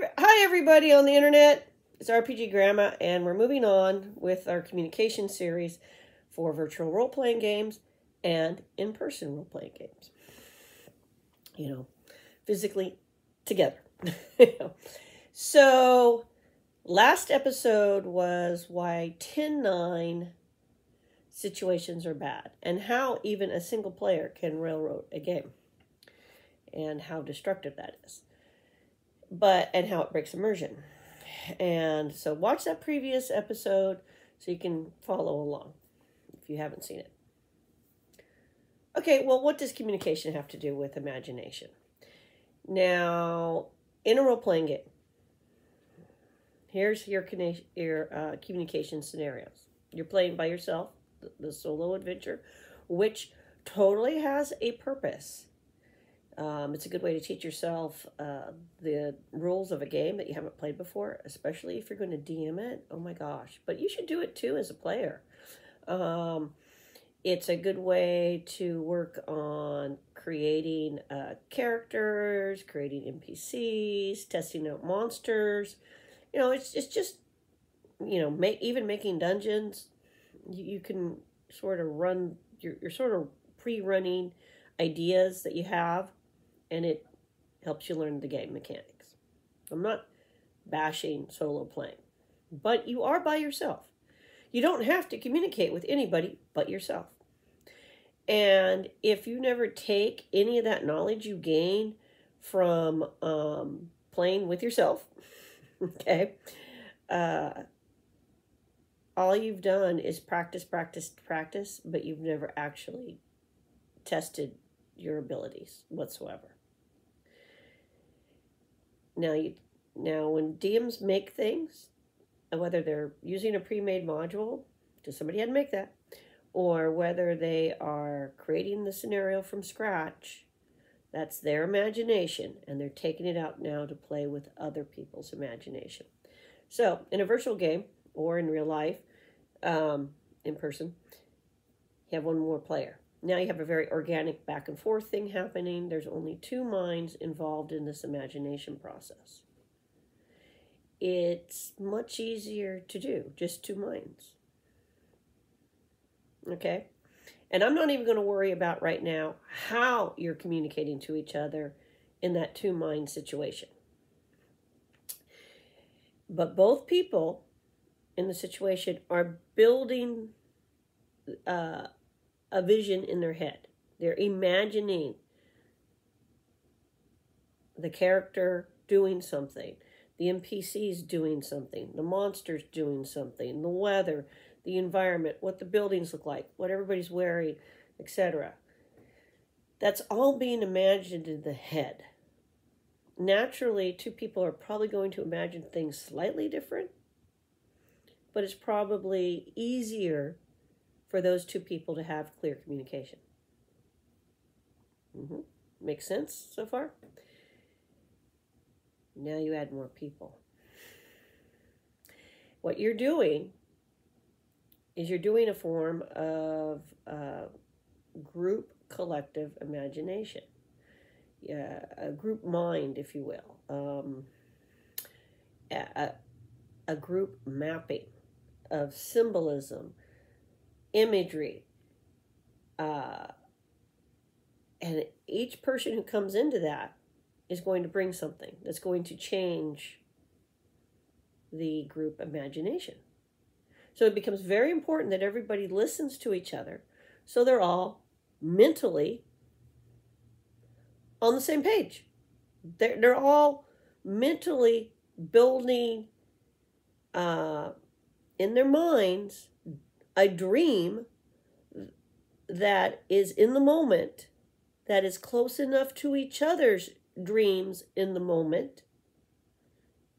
Hi everybody on the internet. It's RPG Grandma, and we're moving on with our communication series for virtual role-playing games and in-person role-playing games. Physically together. So, last episode was why 10-9 situations are bad and how even a single player can railroad a game and how destructive that is. And how it breaks immersion. And so watch that previous episode so you can follow along if you haven't seen it. Okay, well, what does communication have to do with imagination? Now, in a role-playing game, here's your communication scenarios. You're playing by yourself, the solo adventure, which totally has a purpose. It's a good way to teach yourself the rules of a game that you haven't played before, especially if you're going to DM it. Oh my gosh. But you should do it too as a player. It's a good way to work on creating characters, creating NPCs, testing out monsters. It's just, even making dungeons. You can sort of run, you're sort of pre-running ideas that you have, and it helps you learn the game mechanics. I'm not bashing solo playing, but you are by yourself. You don't have to communicate with anybody but yourself. And if you never take any of that knowledge you gain from playing with yourself, okay, all you've done is practice, but you've never actually tested your abilities whatsoever. Now when DMs make things, whether they're using a pre-made module, because somebody had to make that, or whether they are creating the scenario from scratch, that's their imagination, and they're taking it out now to play with other people's imagination. So, in a virtual game, or in real life, in person, you have one more player. Now you have a very organic back and forth thing happening. There's only two minds involved in this imagination process. It's much easier to do, just two minds. Okay? And I'm not even going to worry about right now how you're communicating to each other in that two-mind situation. But both people in the situation are building a vision in their head. They're imagining the character doing something, the NPCs doing something, the monsters doing something, the weather, the environment, what the buildings look like, what everybody's wearing, etc. That's all being imagined in the head. Naturally, two people are probably going to imagine things slightly different, but it's probably easier for those two people to have clear communication. Makes sense so far? Now you add more people. What you're doing is you're doing a form of group collective imagination. A group mind, if you will. A group mapping of symbolism, imagery, and each person who comes into that is going to bring something that's going to change the group imagination. So it becomes very important that everybody listens to each other so they're all mentally on the same page. They're all mentally building in their minds a dream that is in the moment, that is close enough to each other's dreams in the moment,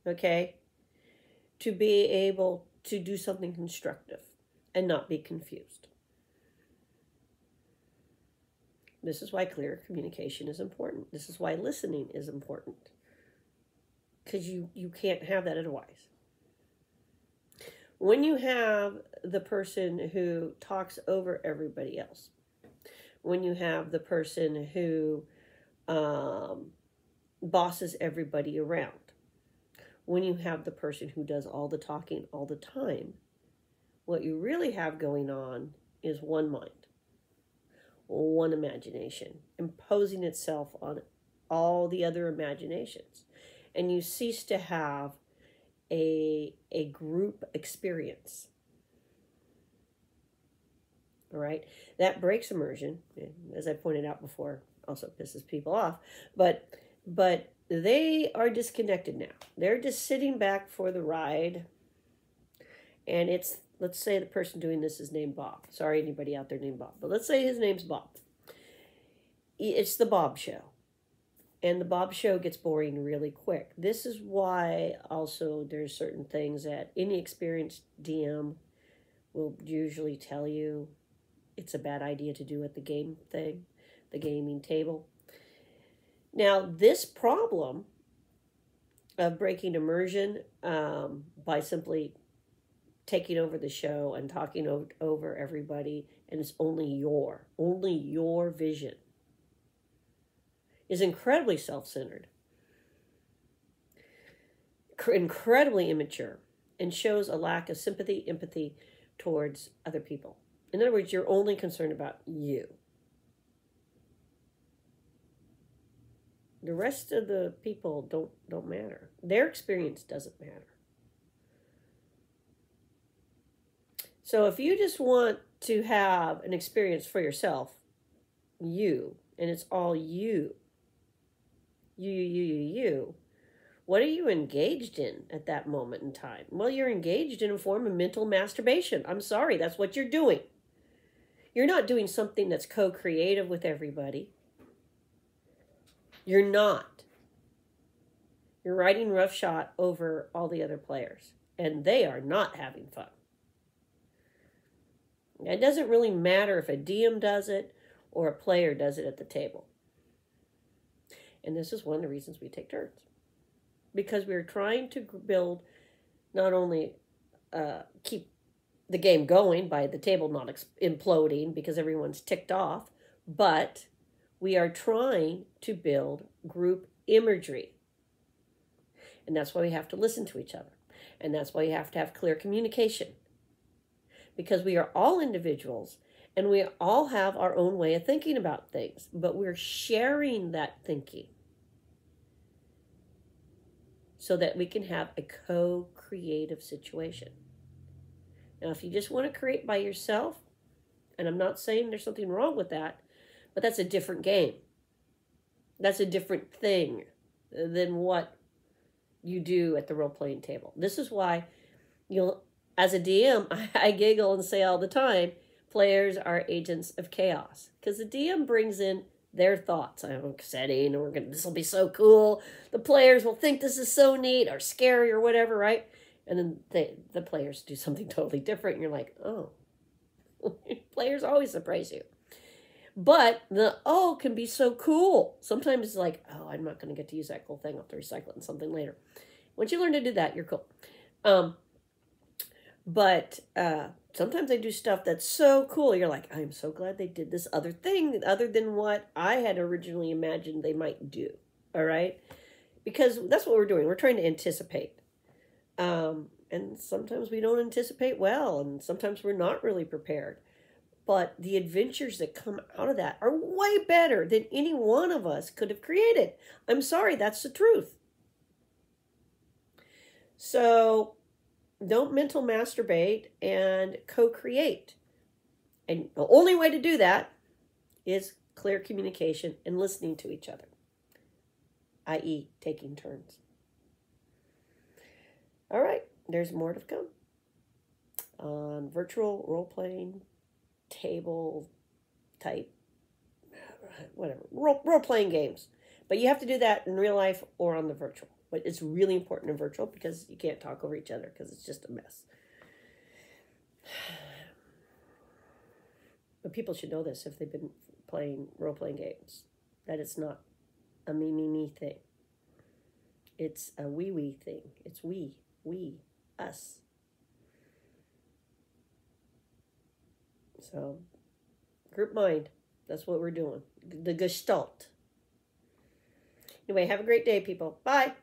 okay, to be able to do something constructive and not be confused. This is why clear communication is important. This is why listening is important, because you can't have that otherwise. When you have the person who talks over everybody else, when you have the person who bosses everybody around, when you have the person who does all the talking all the time. What you really have going on is one mind, one imagination, imposing itself on all the other imaginations. And you cease to have a group experience. All right? That breaks immersion, as I pointed out before, also pisses people off. But they are disconnected now. They're just sitting back for the ride. And it's, let's say the person doing this is named Bob. Sorry, anybody out there named Bob. But let's say his name's Bob. It's the Bob Show. And the Bob Show gets boring really quick. This is why also there's certain things that any experienced DM will usually tell you it's a bad idea to do at the game thing, the gaming table. Now, this problem of breaking immersion by simply taking over the show and talking over everybody, and it's only your vision, is incredibly self-centered, incredibly immature, and shows a lack of sympathy, empathy towards other people. In other words, you're only concerned about you. The rest of the people don't matter. Their experience doesn't matter. So if you just want to have an experience for yourself, you, and it's all you, what are you engaged in at that moment in time? Well, you're engaged in a form of mental masturbation. I'm sorry, that's what you're doing. You're not doing something that's co-creative with everybody. You're not. You're riding roughshod over all the other players, and they are not having fun. It doesn't really matter if a DM does it or a player does it at the table. And this is one of the reasons we take turns. Because we're trying to build, not only keep the game going by the table not imploding because everyone's ticked off, but we are trying to build group imagery. And that's why we have to listen to each other. And that's why you have to have clear communication. Because we are all individuals and we all have our own way of thinking about things, but we're sharing that thinking so that we can have a co-creative situation. Now, if you just want to create by yourself, and I'm not saying there's something wrong with that, but that's a different game. That's a different thing than what you do at the role-playing table. This is why as a DM, I giggle and say all the time, players are agents of chaos. Because the DM brings in their thoughts. I'm setting, or this will be so cool. The players will think this is so neat or scary or whatever, right? And then the players do something totally different. And you're like, oh. Players always surprise you. But the can be so cool. Sometimes it's like, oh, I'm not going to get to use that cool thing. I'll have to recycle it in something later. Once you learn to do that, you're cool. But sometimes they do stuff that's so cool. You're like, I'm so glad they did this other thing other than what I had originally imagined they might do. All right? Because that's what we're doing. We're trying to anticipate. And sometimes we don't anticipate well. And sometimes we're not really prepared. But the adventures that come out of that are way better than any one of us could have created. I'm sorry, that's the truth. So don't mental masturbate and co-create. And the only way to do that is clear communication and listening to each other, i.e. taking turns. All right, there's more to come on virtual role-playing table type, whatever, role-playing games. But you have to do that in real life or on the virtual. But it's really important in virtual because you can't talk over each other because it's just a mess. But people should know this if they've been playing role-playing games, that it's not a me thing. It's a we thing. It's we, us. So, group mind, that's what we're doing. The Gestalt. Anyway, have a great day, people. Bye.